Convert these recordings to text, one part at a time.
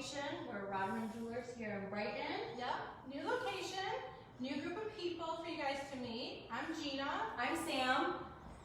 location. We're Rodman Jewelers here in Brighton. Yep, new location, new group of people for you guys to meet. I'm Gina. I'm Sam.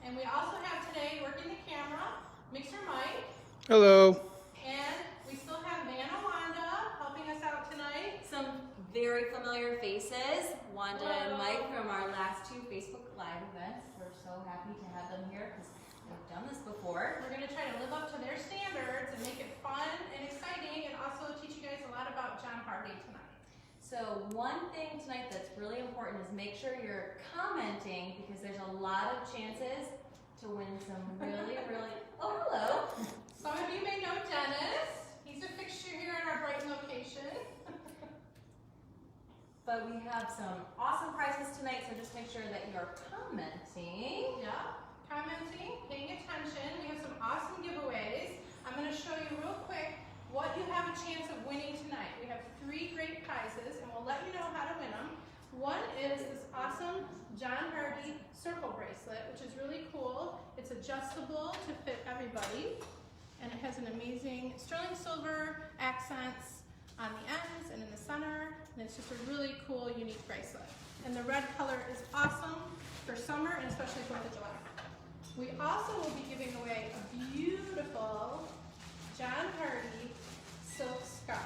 And we also have today working the camera, Mixer Mike. Hello. And we still have Vanna Wanda helping us out tonight. Some very familiar faces. Wanda and Hello. Mike from our last two Facebook Live events. We're so happy to have them here because they've done this before. We're going to try to live up to their standards and make it fun and exciting, and also teach you guys a lot about John Hardy tonight. So one thing tonight that's really important is make sure you're commenting because there's a lot of chances to win some really, oh, hello. Some of you may know Dennis. He's a fixture here in our Brighton location. But we have some awesome prizes tonight, so just make sure that you're commenting. Yeah, commenting, paying attention. We have some awesome giveaways. I'm going to show you real quick what you have a chance of winning tonight. We have 3 great prizes, and we'll let you know how to win them. One is this awesome John Hardy circle bracelet, which is really cool. It's adjustable to fit everybody, and it has an amazing sterling silver accents on the ends and in the center, and it's just a really cool, unique bracelet. And the red color is awesome for summer and especially 4th of July. We also will be giving away a beautiful John Hardy silk scarf.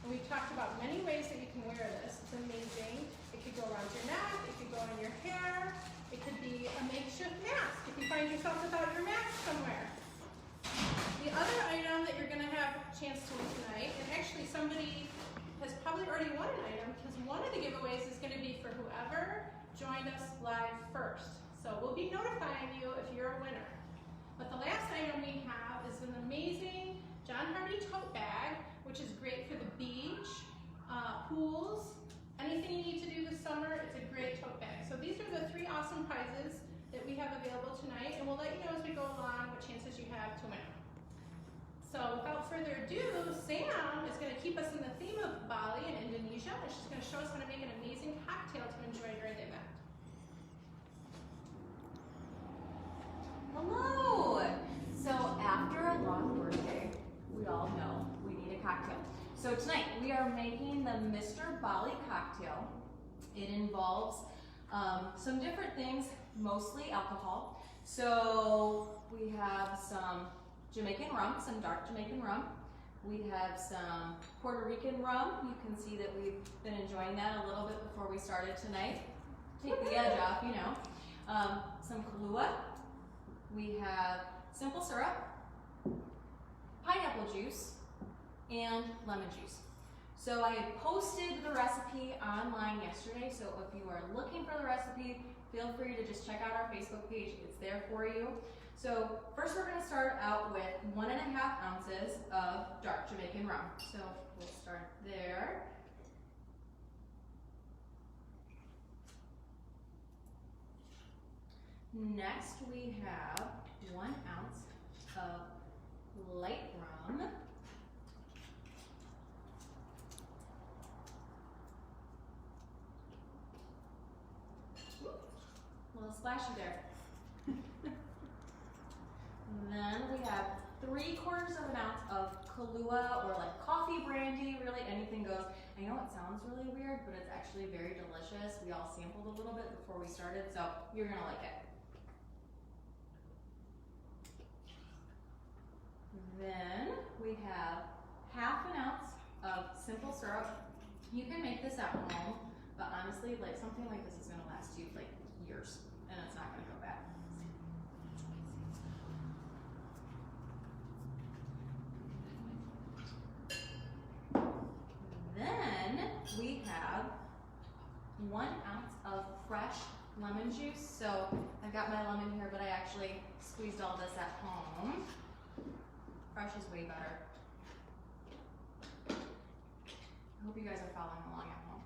And we talked about many ways that you can wear this. It's amazing. It could go around your neck, it could go in your hair, it could be a makeshift mask if you find yourself without your mask somewhere. The other item that you're going to have a chance to win tonight, and actually somebody has probably already won an item because one of the giveaways is going to be for whoever joined us live first. So we'll be notifying you if you're a winner. But the last item we have is an amazing John Hardy tote bag, which is great for the beach, pools, anything you need to do this summer. It's a great tote bag. So these are the 3 awesome prizes that we have available tonight, and we'll let you know as we go along what chances you have to win. So without further ado, Sam is going to keep us in the theme of Bali and Indonesia, and she's going to show us how to make an amazing cocktail to enjoy during the event. Hello. So after a long workday, we all know we need a cocktail. So tonight we are making the Mr. Bali cocktail. It involves some different things, mostly alcohol. So we have some Jamaican rum, some dark Jamaican rum. We have some Puerto Rican rum. You can see that we've been enjoying that a little bit before we started tonight. Take the edge off, you know. Some Kahlua. We have simple syrup, pineapple juice, and lemon juice. So I had posted the recipe online yesterday, so if you are looking for the recipe, feel free to just check out our Facebook page. It's there for you. So first we're going to start out with 1.5 ounces of dark Jamaican rum. So we'll start there. Next we have 1 ounce of light rum. A little splashy there. Then we have 3/4 of an ounce of Kahlua, or like coffee brandy, really anything goes. I know it sounds really weird, but it's actually very delicious. We all sampled a little bit before we started, so you're gonna like it. Then we have 1/2 ounce of simple syrup. You can make this at home, but honestly, like something like this is gonna last you like years, and it's not gonna go bad. Then we have 1 ounce of fresh lemon juice. So I've got my lemon here, but I actually squeezed all this at home. Fresh is way better. I hope you guys are following along at home.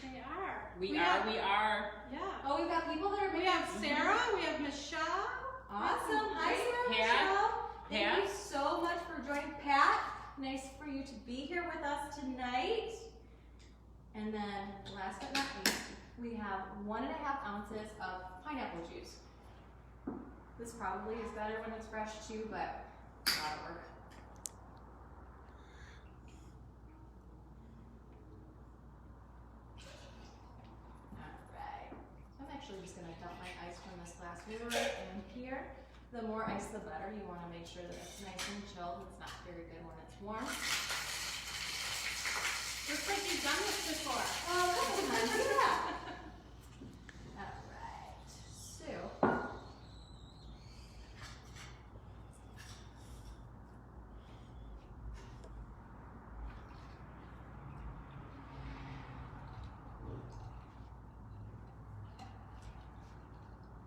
They are. We are. Yeah. Oh, we've got people that are We have Sarah, we have Michelle. Awesome. Hi, Sarah. Pat. Michelle. Thank Pat. you so much for joining. Pat, nice for you to be here with us tonight. And then last but not least, we have 1.5 ounces of pineapple juice. This probably is better when it's fresh too, but a lot of work. gonna dump my ice from this glass right in here. The more ice, the better. You wanna make sure that it's nice and chilled. It's not very good when it's warm. Looks like you've done this before. Oh, a couple times, yeah. Alright, so.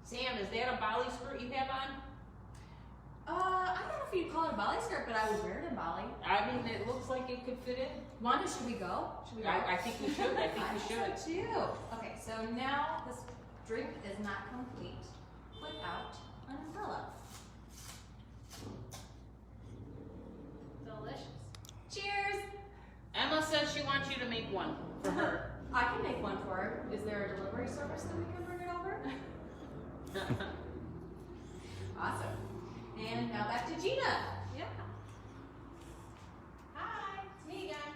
Sam, is that a Bali skirt you have on? I don't know if you'd call it a Bali skirt, but I would wear it in Bali. I mean, it looks like it could fit in. Wanda, should we go? Should we go? I think we should. I think we should. So too. Okay, so now this drink is not complete without an umbrella. Delicious. Cheers! Emma says she wants you to make one for her. I can make one for her. Is there a delivery service that we can bring it over? Awesome. And now back to Gina. Yeah. Hi, it's me again.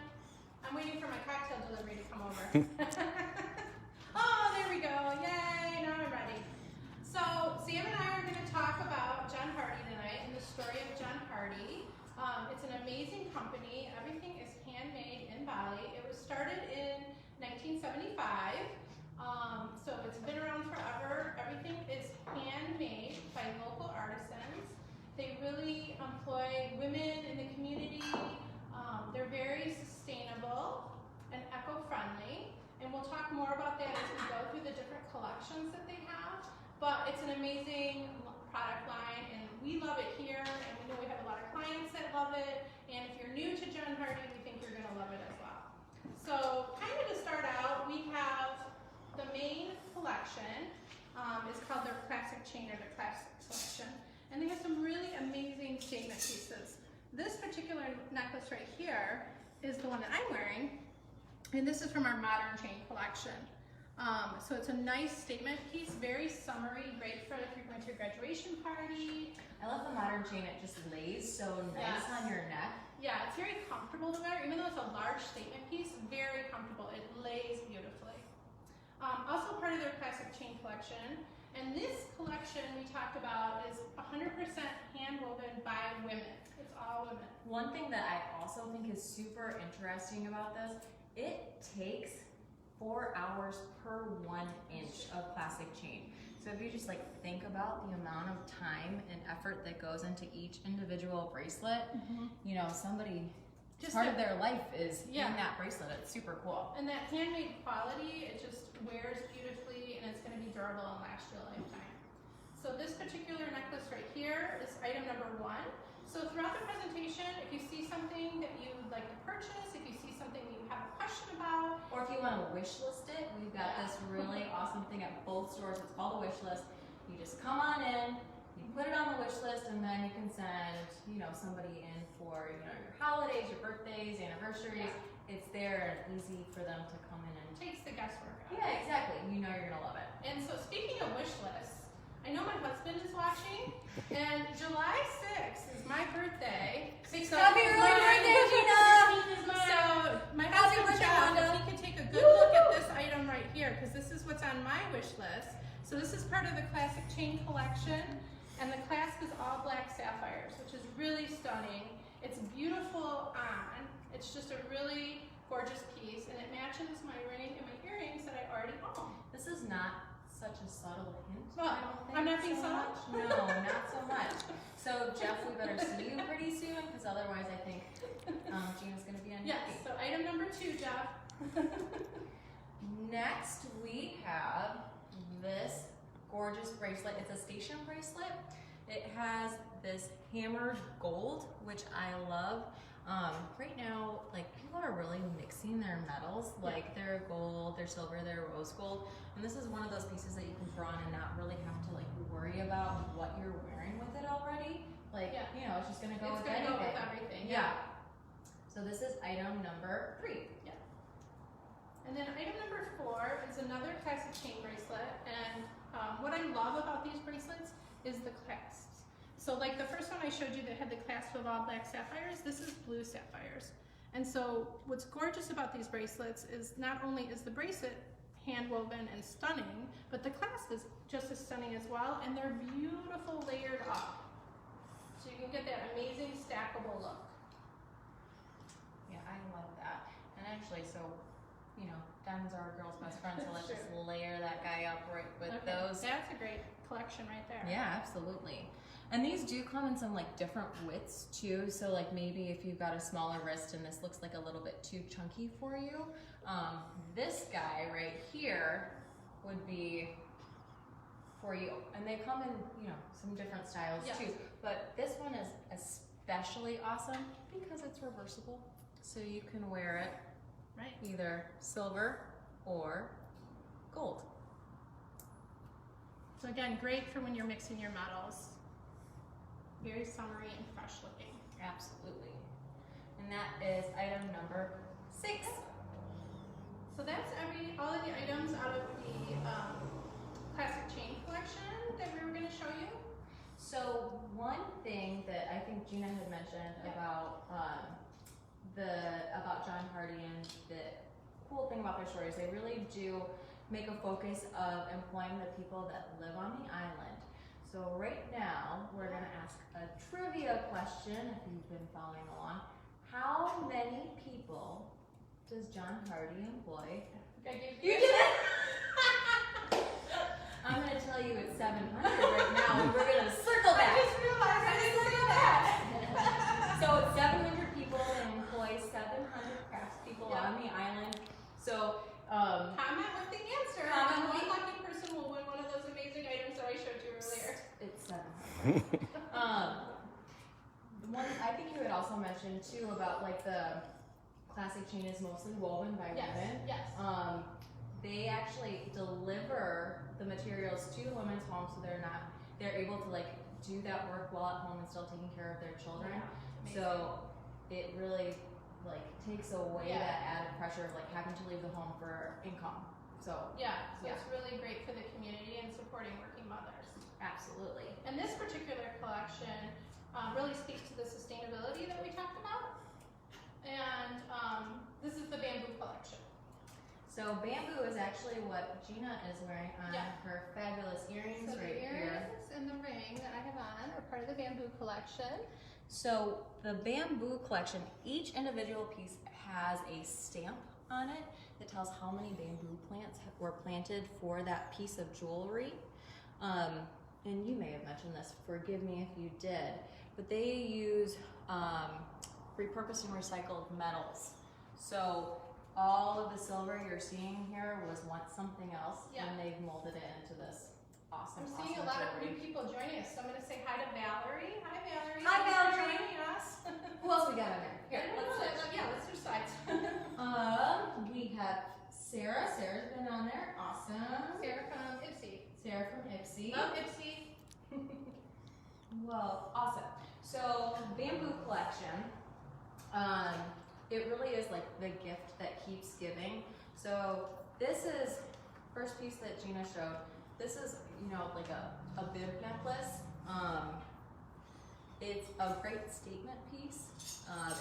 I'm waiting for my cocktail delivery to come over. Oh, there we go. Yay, now I'm ready. So, Sam and I are going to talk about John Hardy tonight and the story of John Hardy. It's an amazing company. Everything is handmade in Bali. It was started in 1975. So it's been around forever. Everything is handmade by local artisans. They really employ women in the community. They're very sustainable and eco-friendly. And we'll talk more about that as we go through the different collections that they have. But it's an amazing product line, and we love it here. And we know we have a lot of clients that love it. And if you're new to John Hardy, we think you're going to love it as well. So kind of to start out, we have the main collection. It's called their classic chain or their classic selection. And they have some really amazing statement pieces. This particular necklace right here is the one that I'm wearing. And this is from our modern chain collection. So it's a nice statement piece, very summery, great for if you're going to a graduation party. I love the modern chain. It just lays so nice Yes. on your neck. Yeah, it's very comfortable to wear, even though it's a large statement piece, very comfortable. It lays beautifully. Also part of their classic chain collection, and this collection we talked about is 100% hand woven by women. It's all women. One thing that I also think is super interesting about this, it takes 4 hours per 1 inch of classic chain. So if you just like think about the amount of time and effort that goes into each individual bracelet, you know, somebody, Just part a- of their life is Yeah. in that bracelet. It's super cool. And that handmade quality, it just wears beautifully, and it's going to be durable and last you a lifetime. So this particular necklace right here is item number 1. So throughout the presentation, if you see something that you'd like to purchase, if you see something that you have a question about, Or if you want to wish list it, we've got this really awesome thing at both stores. It's called a wish list. You just come on in, you put it on the wish list, and then you can send, you know, somebody in for, you know, your holidays, your birthdays, anniversaries. It's there and easy for them to come in and it takes the guesswork out. yeah, exactly. You know you're gonna love it. And so speaking of wish lists, I know my husband is watching, and July 6th is my birthday. So Happy early birthday, Gina! So my Happy husband birthday, Jeff, Wanda. if he could take a good look at this item right here, because this is what's on my wish list. So this is part of the classic chain collection, and the clasp is all black sapphires, which is really stunning. It's beautiful on. It's just a really gorgeous piece, and it matches my ring and my earrings that I already own. This is not such a subtle hint. Well, I don't think I'm not being so subtle? much. No, not so much. So Jeff, we better see you pretty soon, because otherwise I think Gina's gonna be unhappy. Yes, so item number 2, Jeff. Next, we have this gorgeous bracelet. It's a station bracelet. It has this hammered gold, which I love. Right now, like, people are really mixing their metals, like their gold, their silver, their rose gold. And this is one of those pieces that you can throw on and not really have to like worry about what you're wearing with it already. Like, Yeah. you know, it's just gonna go It's with gonna anything. go with everything. Yeah. So this is item number 3. And then item number 4 is another classic chain bracelet. And what I love about these bracelets is the clasps. So like the first one I showed you that had the clasp of all black sapphires, this is blue sapphires. And so what's gorgeous about these bracelets is not only is the bracelet hand woven and stunning, but the clasp is just as stunning as well, and they're beautiful layered up. So you can get that amazing stackable look. Yeah, I love that. And actually, so, you know, diamonds are a girl's best friend, so let's just layer that guy up right with those. That's a great collection right there. Yeah, absolutely. And these do come in some like different widths too. So like maybe if you've got a smaller wrist and this looks like a little bit too chunky for you, this guy right here would be for you. And they come in, you know, some different styles too. But this one is especially awesome because it's reversible. So you can wear it either silver or gold. So again, great for when you're mixing your metals. Very summery and fresh looking. Absolutely. And that is item number 6. So that's all of the items out of the classic chain collection that we were going to show you. So one thing that I think Gina had mentioned about John Hardy, and the cool thing about their stories, they really do make a focus of employing the people that live on the island. So right now, we're gonna ask a trivia question, if you've been following along. How many people does John Hardy employ? You did it! I'm gonna tell you it's 700 right now, and we're gonna circle back. I just realized I didn't say that. So it's 700 people, and employ 700 craftspeople on the island. So, comment with the answer, comment and with one lucky person will win one of those amazing items that I showed you earlier. it's 700. One, I think you had also mentioned too about like the classic chain is mostly woven by women. Yes. They actually deliver the materials to the women's home, so they're able to like do that work while at home and still taking care of their children. So it really like takes away that added pressure of like having to leave the home for income. So it's really great for the community and supporting working mothers. Absolutely. And this particular collection really speaks to the sustainability that we talked about. And this is the bamboo collection. So bamboo is actually what Gina is wearing on her fabulous earrings So right the here. earrings and the ring that I have on are part of the bamboo collection. So the bamboo collection, each individual piece has a stamp on it that tells how many bamboo plants were planted for that piece of jewelry. And you may have mentioned this, forgive me if you did, but they use repurposed and recycled metals. So all of the silver you're seeing here was once something else, and they've molded it into this awesome, I'm seeing a lot of new people joining us, so I'm going to say hi to Valerie. Hi, Valerie. Hi, Thanks Valerie. for joining us. Who else we got in there? Here, Let's do sides. we have Sarah. Sarah's been on there. Awesome. Sarah from Ipsy. Sarah from Ipsy. Love Ipsy. Well, awesome. So bamboo collection. It really is like the gift that keeps giving. So this is first piece that Gina showed. This is, you know, like a bib necklace. It's a great statement piece.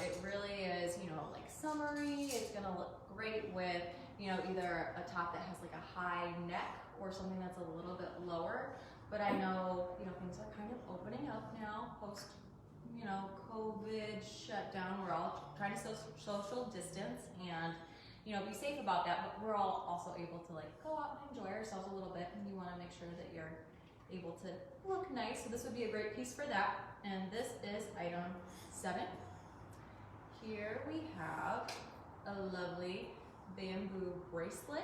It really is, you know, like summery. It's gonna look great with, you know, either a top that has like a high neck or something that's a little bit lower. But I know, you know, things are kind of opening up now post, you know, COVID shutdown. We're all trying to social distance and, you know, be safe about that. But we're all also able to like go out and enjoy ourselves a little bit. And you want to make sure that you're able to look nice. So this would be a great piece for that. And this is item 7. Here we have a lovely bamboo bracelet.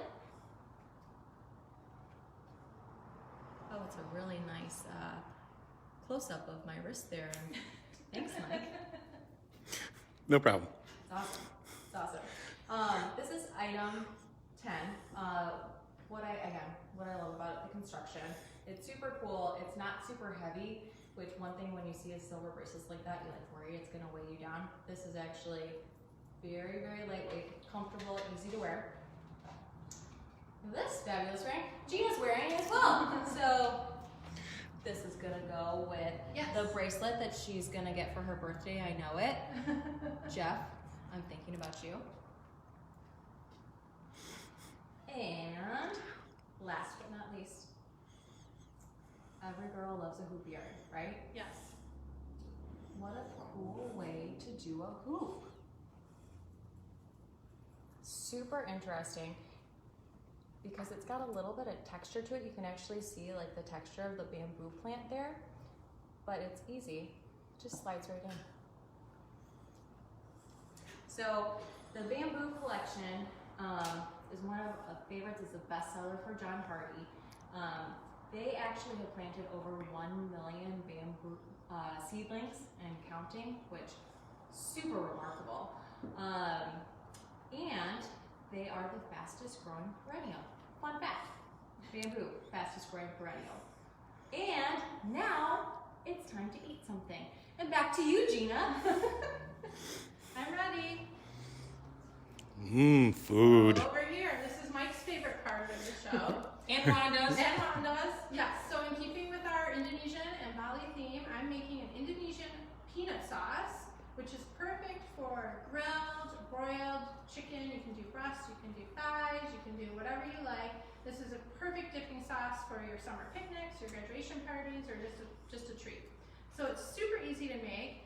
Oh, it's a really nice close-up of my wrist there. Thanks, Mike. No problem. It's awesome. It's awesome. This is item 10. What I love about it, the construction. It's super cool. It's not super heavy, which one thing when you see a silver bracelet like that, you like worry it's gonna weigh you down. This is actually very, very lightweight, comfortable, easy to wear. This fabulous ring, Gina's wearing as well. So this is gonna go with the bracelet that she's gonna get for her birthday. I know it. Jeff, I'm thinking about you. And last but not least, every girl loves a hoop earring, right? Yes. What a cool way to do a hoop. Super interesting because it's got a little bit of texture to it. You can actually see like the texture of the bamboo plant there, but it's easy. It just slides right in. So the bamboo collection is one of the favorites. It's a bestseller for John Hardy. They actually have planted over 1 million bamboo seedlings and counting, which super remarkable. And they are the fastest growing perennial. Fun fact, bamboo, fastest growing perennial. And now it's time to eat something. And back to you, Gina. I'm ready. Food. Over here, this is Mike's favorite part of the show. And Rhonda's. And Honda's. Yes, so in keeping with our Indonesian and Bali theme, I'm making an Indonesian peanut sauce, which is perfect for grilled, broiled chicken. You can do breast, you can do thighs, you can do whatever you like. This is a perfect dipping sauce for your summer picnics, your graduation parties, or just a treat. So it's super easy to make.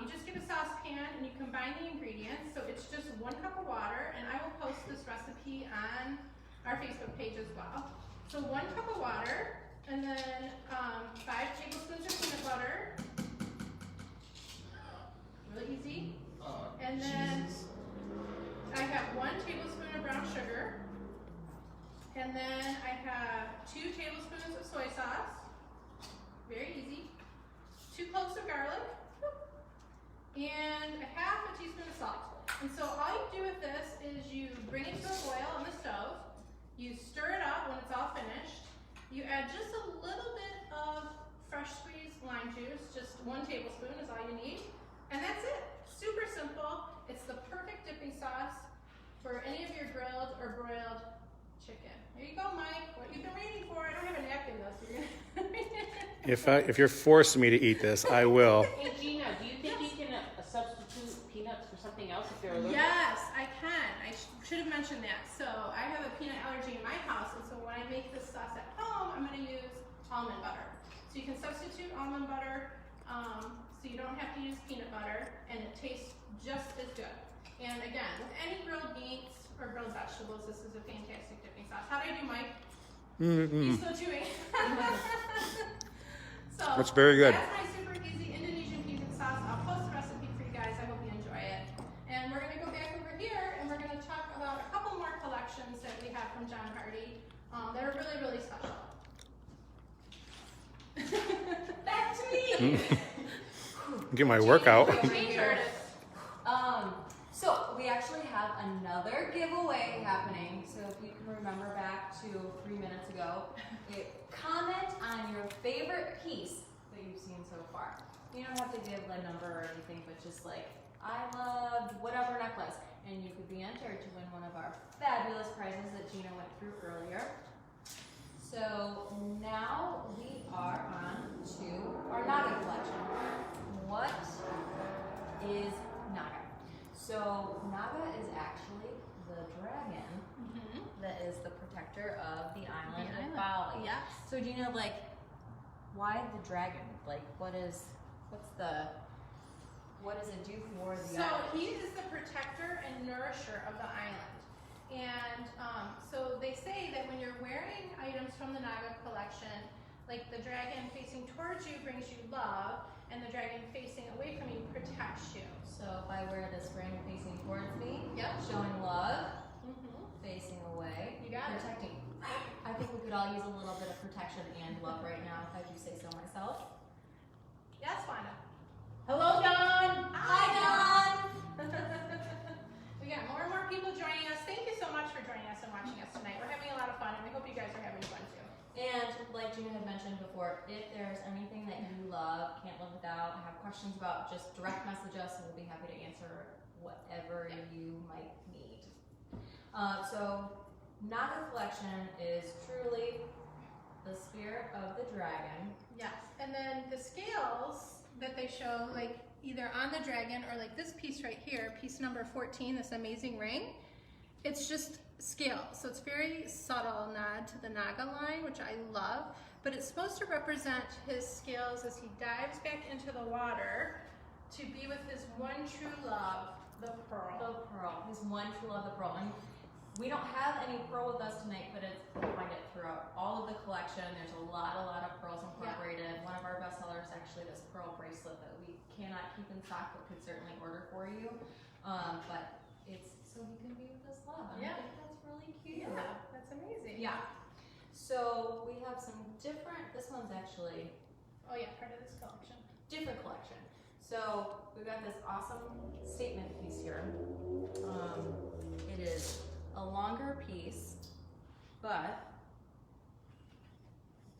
You just get a saucepan and you combine the ingredients. So it's just 1 cup of water, and I will post this recipe on our Facebook page as well. So 1 cup of water, and then 5 tablespoons of peanut butter. Really easy. And then I have 1 tablespoon of brown sugar. And then I have 2 tablespoons of soy sauce. Very easy. 2 cloves of garlic. And a half a teaspoon of salt. And so all you do with this is you bring it to a boil on the stove. You stir it up when it's all finished. You add just a little bit of fresh squeezed lime juice. Just 1 tablespoon is all you need. And that's it. Super simple. It's the perfect dipping sauce for any of your grilled or broiled chicken. There you go, Mike. What you've been waiting for. I don't have a napkin though, so you're gonna If you're forcing me to eat this, I will. Hey Gina, do you think you can substitute peanuts for something else if they're allergic? Yes, I can. I should have mentioned that. So I have a peanut allergy in my house, and so when I make this sauce at home, I'm going to use almond butter. So you can substitute almond butter, so you don't have to use peanut butter, and it tastes just as good. And again, with any grilled meats or grilled vegetables, this is a fantastic dipping sauce. How do I do, Mike? He's still chewing. So That's very good. That's my super easy Indonesian peanut sauce. I'll post the recipe for you guys. I hope you enjoy it. And we're going to go back over here and we're going to talk about a couple more collections that we have from John Hardy that are really, really special. Back to me. Get my workout. Change artist. So we actually have another giveaway happening. So if you can remember back to 3 minutes ago, comment on your favorite piece that you've seen so far. You don't have to give a number or anything, but just like, I loved whatever necklace. And you could be entered to win one of our fabulous prizes that Gina went through earlier. So now we are on to our Naga collection. What is Naga? So Naga is actually the dragon that is the protector of the island of Bali. Yes. So Gina, like, why the dragon? Like, what does it do for the island? So he is the protector and nourisher of the island. And so they say that when you're wearing items from the Naga collection, like the dragon facing towards you brings you love, and the dragon facing away from you protects you. So if I wear this ring facing towards me, Yep. showing love, facing away, You got it. protecting. I think we could all use a little bit of protection and love right now, if I do say so myself. Yes, Wanda. Hello, Don. Hi, Dawn! We got more and more people joining us. Thank you so much for joining us and watching us tonight. We're having a lot of fun, and we hope you guys are having fun too. And like Gina had mentioned before, if there's anything that you love, can't live without, have questions about, just direct message us and we'll be happy to answer whatever you might need. So Naga collection is truly the spirit of the dragon. Yes, and then the scales that they show, like either on the dragon or like this piece right here, piece number 14, this amazing ring. it's just scale. So it's very subtle nod to the Naga line, which I love, but it's supposed to represent his scales as he dives back into the water to be with his one true love, the pearl. The pearl. His one true love, the pearl. And we don't have any pearl with us tonight, but you'll find it throughout all of the collection. There's a lot of pearls incorporated. One of our best sellers, actually, this pearl bracelet that we cannot keep in stock, but could certainly order for you. But it's so he can be with his love. And I think that's really cute. Yeah, that's amazing. Yeah. So we have some different, this one's actually Oh yeah, part of this collection. different collection. So we've got this awesome statement piece here. It is a longer piece, but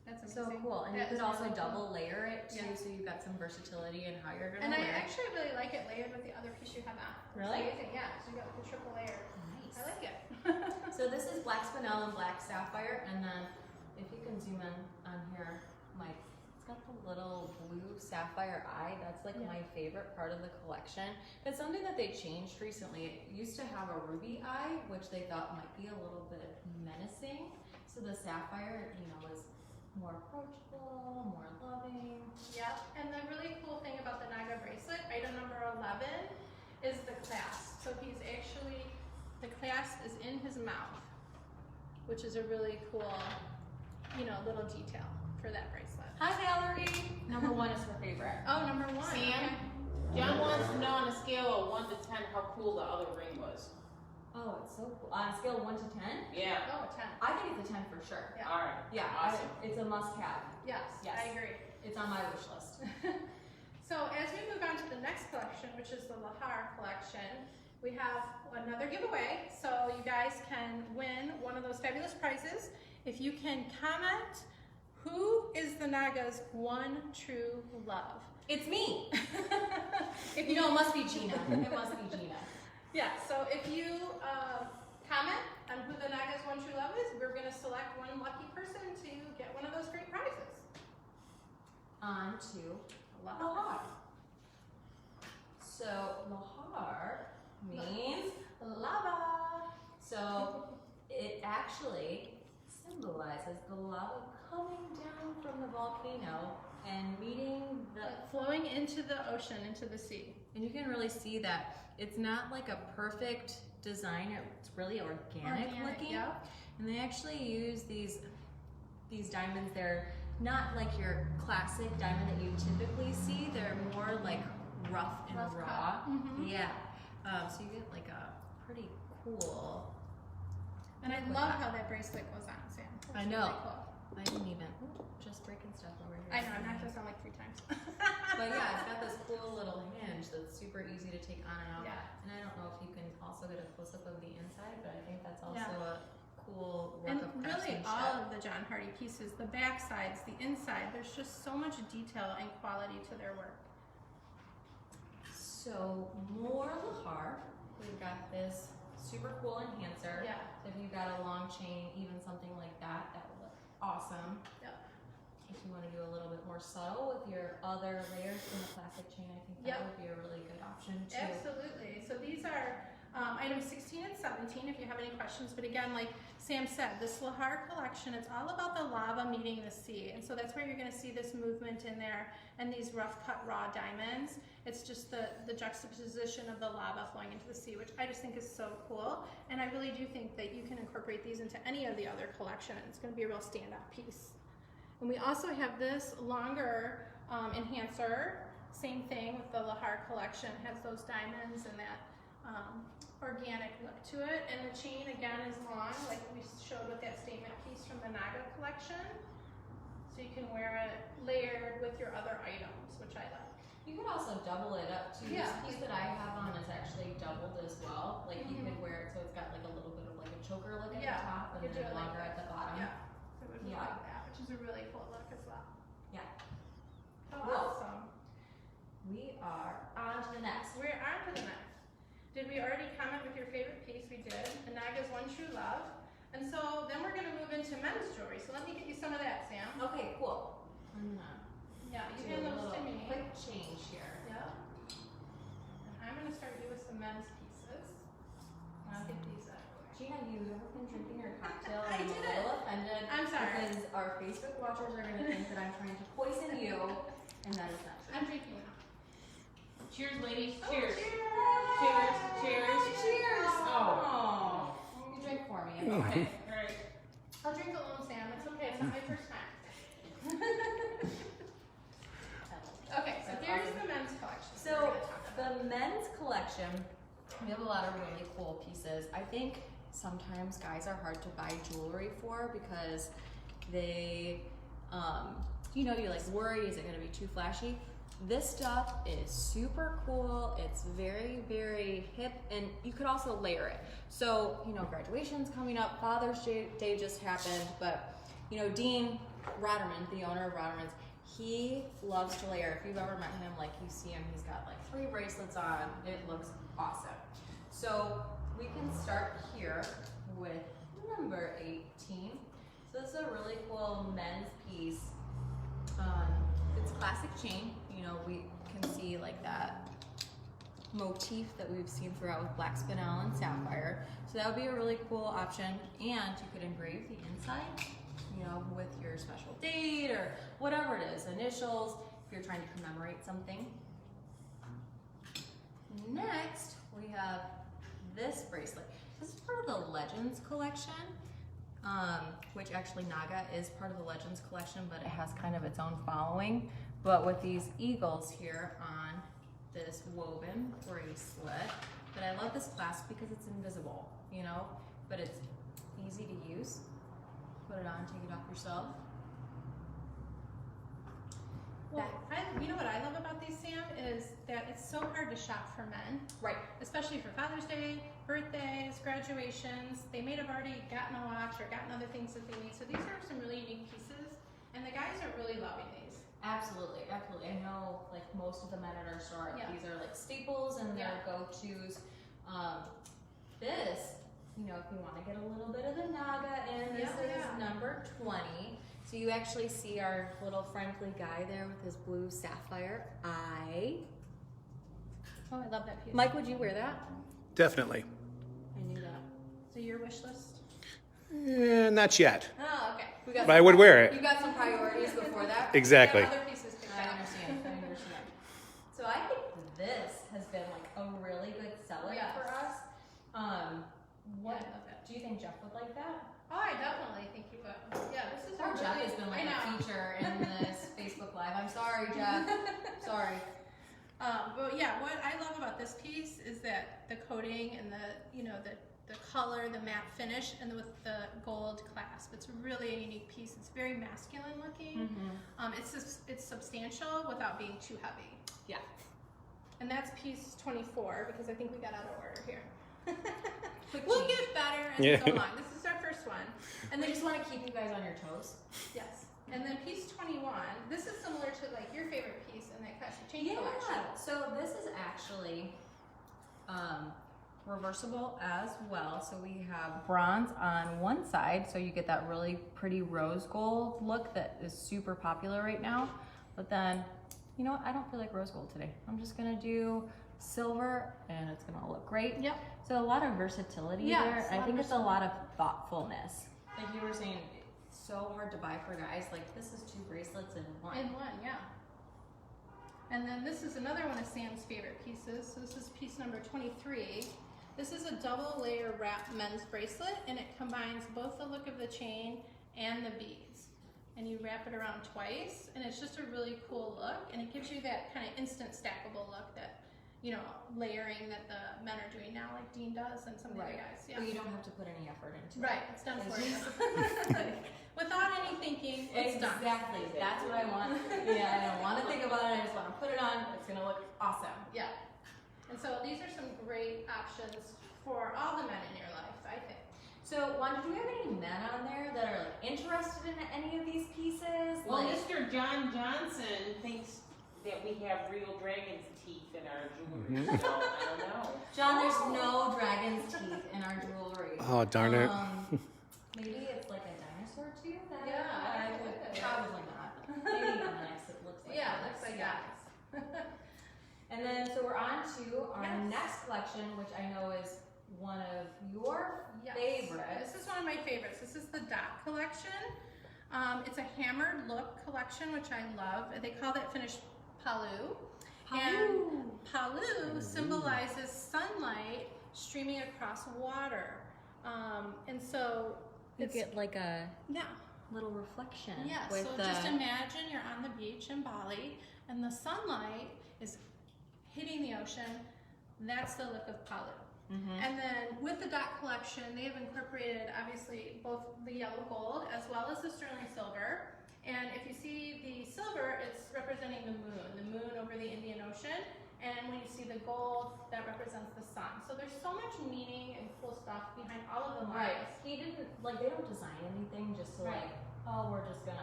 That's so amazing. cool. And you That could is also really cool. double layer it too, Yeah. so you've got some versatility in how you're gonna And I wear it. actually really like it layered with the other piece you have on. It's Really? amazing, yeah. So you got like a triple layer. Nice. I like it. So this is black spinel and black sapphire, and then if you can zoom in on here, Mike, it's got the little blue sapphire eye. That's like my favorite part of the collection. It's something that they changed recently. It used to have a ruby eye, which they thought might be a little bit menacing. So the sapphire, was more approachable, more loving. Yep. And the really cool thing about the Naga bracelet, item number 11, is the clasp. So he's actually, the clasp is in his mouth, which is a really cool, little detail for that bracelet. Hi, Valerie. Number 1 is her favorite. Oh, number 1. Sam? Okay. John wants to know on a scale of 1 to 10 how cool the other ring was. Oh, it's so cool. On a scale of 1 to 10, Yeah. Oh, a 10. I think it's a 10 for sure. Yeah. All right. Yeah, Awesome. it's a must-have. Yes, Yes. I agree. It's on my wish list. So as we move on to the next collection, which is the Lahar collection, we have another giveaway. So you guys can win one of those fabulous prizes if you can comment who is the Naga's one true love. It's me. If It must be Gina. It must be Gina. Yeah, so if you comment on who the Naga's one true love is, we're going to select one lucky person to get one of those great prizes. On to Lahar. So Lahar means lava. So it actually symbolizes the lava coming down from the volcano and meeting the, Flowing into the ocean, into the sea. and you can really see that it's not like a perfect design, it's really organic looking. Yeah. And they actually use these diamonds. They're not like your classic diamond that you typically see. They're more like rough and Rough raw. cut. Mhm. Yeah. So you get like a pretty cool. And I Look love at that. how that bracelet goes on, Sam. It's I know. Really cool. I didn't even just breaking stuff over here. I know, I've knocked this on like 3 times. But yeah, it's got this cool little hinge that's super easy to take on and out. Yeah. And I don't know if you can also get a close up of the inside, but I think that's also Yeah. a cool work And of really craftsmanship. all of the John Hardy pieces, the back sides, the inside, there's just so much detail and quality to their work. So more Lahar. We've got this super cool enhancer. Yeah. So if you've got a long chain, even something like that, that would look awesome. Yep. If you want to do a little bit more subtle with your other layers from the classic chain, I think that Yep. would be a really good option too. Absolutely. So these are items 16 and 17 if you have any questions. But again, like Sam said, this Lahar collection, it's all about the lava meeting the sea. And so that's where you're going to see this movement in there and these rough cut raw diamonds. It's just the juxtaposition of the lava flowing into the sea, which I just think is so cool. And I really do think that you can incorporate these into any of the other collection. It's going to be a real standout piece. And we also have this longer enhancer. Same thing with the Lahar collection. It has those diamonds and that organic look to it. And the chain again is long, like we showed with that statement piece from the Naga collection. So you can wear it layered with your other items, which I like. You could also double it up too. Yeah. This piece that I have on is actually doubled as well. Like you could wear it so it's got like a little bit of like a choker look at Yeah, the top and you could do then it like longer at the bottom. Yeah, so it would look Yeah. like that, which is a really cool look as well. Yeah. Oh, Cool. awesome. We are on to the next. We're on to the next. Did we already comment with your favorite piece? We did. The Naga's One True Love. And so then we're going to move into men's jewelry. So let me get you some of that, Sam. Okay, cool. I'm gonna Yeah, do you a hand those little to me. quick change here. Yeah. And I'm going to start you with some men's pieces. And I'll get these out of the way. Gina, you have been drinking your cocktail I and I'm a did it. little offended. I'm sorry. Because our Facebook watchers are gonna think that I'm trying to poison you, and that is not true. I'm drinking now. Cheers, ladies. Oh, Cheers. cheers. Cheers. Cheers! Oh. You drink for me. Okay. All right. I'll drink alone, Sam. It's okay. It's not my first time. Okay, so That's here's awesome. the men's collection. So we're gonna talk about. the men's collection, we have a lot of really cool pieces. I think sometimes guys are hard to buy jewelry for because they, you know, you like worry, is it gonna be too flashy? This stuff is super cool. It's very, very hip, and you could also layer it. So, you know, graduation's coming up, Father's Day just happened, but, you know, Dean Rotterman, the owner of Rotterman's, he loves to layer. If you've ever met him, like you see him, he's got like 3 bracelets on. It looks awesome. So we can start here with number 18. So this is a really cool men's piece. It's classic chain. You know, we can see like that motif that we've seen throughout with black spinel and sapphire. So that would be a really cool option. And you could engrave the inside, you know, with your special date or whatever it is, initials, if you're trying to commemorate something. Next, we have this bracelet. This is part of the Legends collection, which actually Naga is part of the Legends collection, but it has kind of its own following. But with these eagles here on this woven bracelet, but I love this clasp because it's invisible, you know, but it's easy to use. Put it on, take it off yourself. Well, you know what I love about these, Sam, is that it's so hard to shop for men. Right. Especially for Father's Day, birthdays, graduations. They may have already gotten a watch or gotten other things that they need. So these are some really unique pieces, and the guys are really loving these. Absolutely, absolutely. I know like most of the men at our store, Yeah. these are like staples and their go-tos. This, you know, if you want to get a little bit of the Naga in, this is number 20. So you actually see our little friendly guy there with his blue sapphire eye. Oh, I love that piece. Mike, would you wear that? Definitely. I knew that. So your wish list? Not yet. Oh, okay. We But I would wear it. You got some priorities before that? Exactly. Other pieces picked I out. understand. I understand. So I think this has been like a really good seller Yes. for us. What Yeah, I love that. do you think Jeff would like that? Oh, I definitely think you would. Yeah, this is Poor a Jeff really, has been I like a know. feature in this Facebook Live. I'm sorry, Jeff. Sorry. But yeah, what I love about this piece is that the coating and the, you know, the color, the matte finish, and with the gold clasp. It's really a unique piece. It's very masculine looking. It's substantial without being too heavy. Yeah. And that's piece 24 because I think we got out of order here. Quick We'll change. get better as Yeah. we go along. This is our first one. And they just want to keep you guys on your toes. Yes. And then piece 21, this is similar to like your favorite piece in that classic chain collection. So this is actually reversible as well. So we have bronze on one side, so you get that really pretty rose gold look that is super popular right now. But then, you know what? I don't feel like rose gold today. I'm just gonna do silver, and it's gonna look great. Yep. So a lot of versatility Yes, there. a lot I think of it's a lot of thoughtfulness. Like you were saying, it's so hard to buy for guys. Like this is 2 bracelets in one. In one, yeah. And then this is another one of Sam's favorite pieces. So this is piece number 23. This is a double layer wrap men's bracelet, and it combines both the look of the chain and the beads. And you wrap it around twice, and it's just a really cool look, and it gives you that kind of instant stackable look that, you know, layering that the men are doing now, like Dean does and some of the other guys. Yeah. But you don't have to put any effort into Right, it. it's done for It's you. just- Without any thinking, it's done. Exactly. That's what I want. Yeah, I don't want to think about it. I just want to put it on. It's gonna look awesome. Yeah. And so these are some great options for all the men in your life, I think. So, Wanda, do we have any men on there that are like interested in any of these pieces? Well, like, Mr. John Johnson thinks that we have real dragon's teeth in our jewelry, so I don't know. John, there's no dragon's teeth in our jewelry. Oh, darn it. Maybe it's like a dinosaur tooth. Yeah, I would probably not. Maybe on the next it looks like Yeah, that. looks like Yeah. that. And then, so we're on to our Yes. next collection, which I know is one of your Yes. favorites. This is one of my favorites. This is the Dot collection. It's a hammered look collection, which I love. They call that finish palu. And palu symbolizes sunlight streaming across water. And so You it's, get like a yeah. little reflection. Yeah, with so the, just imagine you're on the beach in Bali and the sunlight is hitting the ocean. That's the look of palu. And then with the Dot collection, they have incorporated obviously both the yellow gold as well as the sterling silver. And if you see the silver, it's representing the moon over the Indian Ocean. And when you see the gold, that represents the sun. So there's so much meaning and cool stuff behind all of the lines. right. He didn't, like, they don't design anything just to Right. like, oh, we're just gonna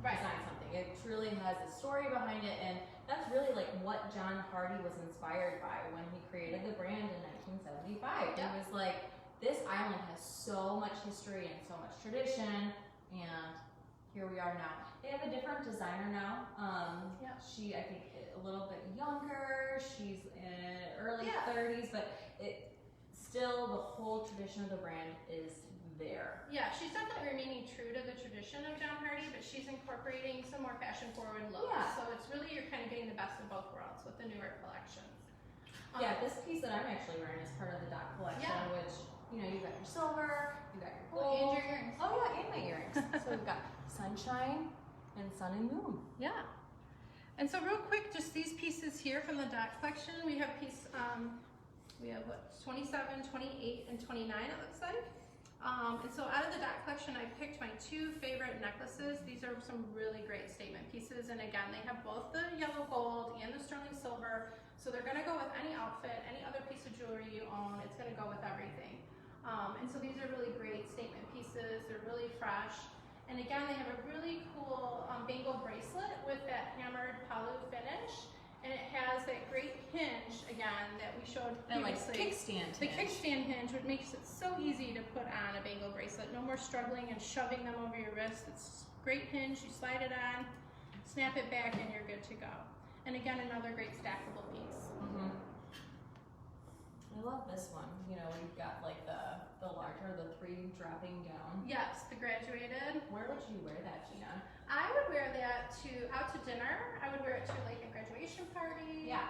Right. design something. It truly has a story behind it, and that's really like what John Hardy was inspired by when he created the brand in 1975. Yeah. He was like, this island has so much history and so much tradition, and here we are now. They have a different designer now. Yeah. She, I think, a little bit younger. She's in early Yeah. 30s, but it still, the whole tradition of the brand is there. Yeah, she's definitely remaining true to the tradition of John Hardy, but she's incorporating some more fashion-forward looks. Yeah. So it's really, you're kind of getting the best of both worlds with the newer collections. Yeah, this piece that I'm actually wearing is part of the Dot collection, Yeah. which, you know, you got your silver, you got your Oh, gold. and your earrings. Oh yeah, and my earrings. So we've got sunshine and sun and moon. Yeah. And so real quick, just these pieces here from the Dot collection, we have we have what, 27, 28, and 29 it looks like. And so out of the Dot collection, I picked my two favorite necklaces. These are some really great statement pieces. And again, they have both the yellow gold and the sterling silver. So they're gonna go with any outfit, any other piece of jewelry you own, it's gonna go with everything. And so these are really great statement pieces. They're really fresh. And again, they have a really cool bangle bracelet with that hammered palu finish. And it has that great hinge, again, that we showed And like previously. kickstand. The hinge. kickstand hinge, which makes it so easy to put on a bangle bracelet. No more struggling and shoving them over your wrist. It's great hinge, you slide it on, snap it back, and you're good to go. And again, another great stackable piece. I love this one. You know, we've got like the larger, the 3 dropping down. Yes, the graduated. Where would you wear that, Gina? I would wear that out to dinner. I would wear it to like a graduation party. Yeah.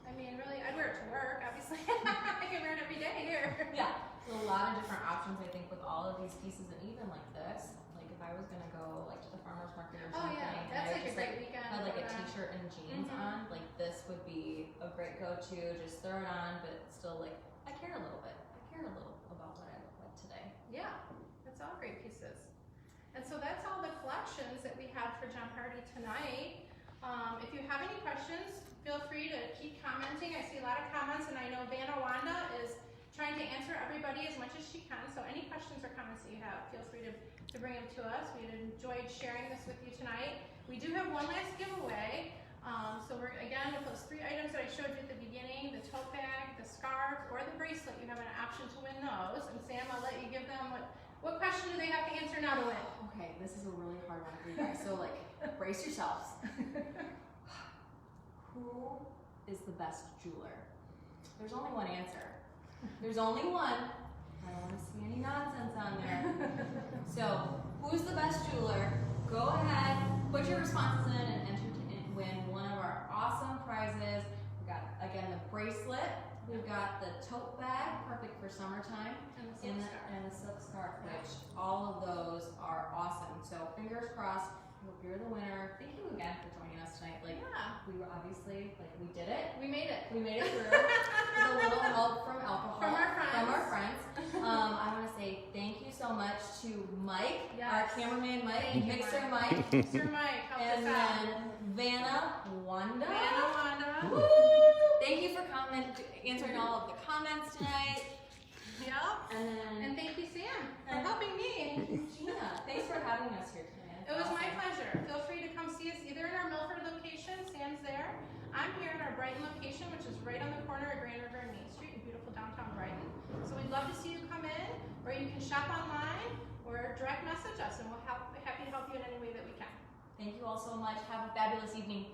I mean, really, I'd wear it to work, obviously. I can wear it every day here. Yeah. There's a lot of different options, I think, with all of these pieces, and even like this. Like if I was gonna go like to the farmer's market or Oh something, yeah, and that's I like a just great weekend. had like a for that. t-shirt and jeans on, like this would be a great go-to. Just throw it on, but still like I care a little bit. I care a little about what I look like today. Yeah, it's all great pieces. And so that's all the collections that we have for John Hardy tonight. If you have any questions, feel free to keep commenting. I see a lot of comments, and I know Vanna Wanda is trying to answer everybody as much as she can. So any questions or comments that you have, feel free to bring them to us. We enjoyed sharing this with you tonight. We do have one last giveaway. So we're, again, with those 3 items that I showed you at the beginning, the tote bag, the scarf, or the bracelet, you have an option to win those. And Sam, I'll let you give them what question do they have to answer now to win? Okay, this is a really hard one for you guys. So like, brace yourselves. Who is the best jeweler? There's only one answer. There's only one. I don't want to see any nonsense on there. So, who's the best jeweler? Go ahead, put your responses in, and enter to win one of our awesome prizes. We've got, again, the bracelet. We've got the tote bag, perfect for summertime. And the silk scarf, which all of those are awesome. So, fingers crossed. I hope you're the winner. Thank you again for joining us tonight. Like, Yeah. we were obviously, like, we did it. We made it. We made it through with a little help from alcohol. From our friends. From our friends. I want to say thank you so much to Mike, our Yes. cameraman Mike, Thank you, Mixer Mike. Mike, Sir Mike, help and us out. then Vanna Wanda. Vanna Wanda. Woo! Thank you for answering all of the comments tonight. Yep. And then And thank you, Sam, for And- helping me. Gina, thanks for having us here tonight. It was my Awesome. pleasure. Feel free to come see us either in our Milford location, Sam's there. I'm here in our Brighton location, which is right on the corner of Grand River and Main Street in beautiful downtown Brighton. So we'd love to see you come in, or you can shop online, or direct message us, and we'll happy to help you in any way that we can. Thank you all so much. Have a fabulous evening.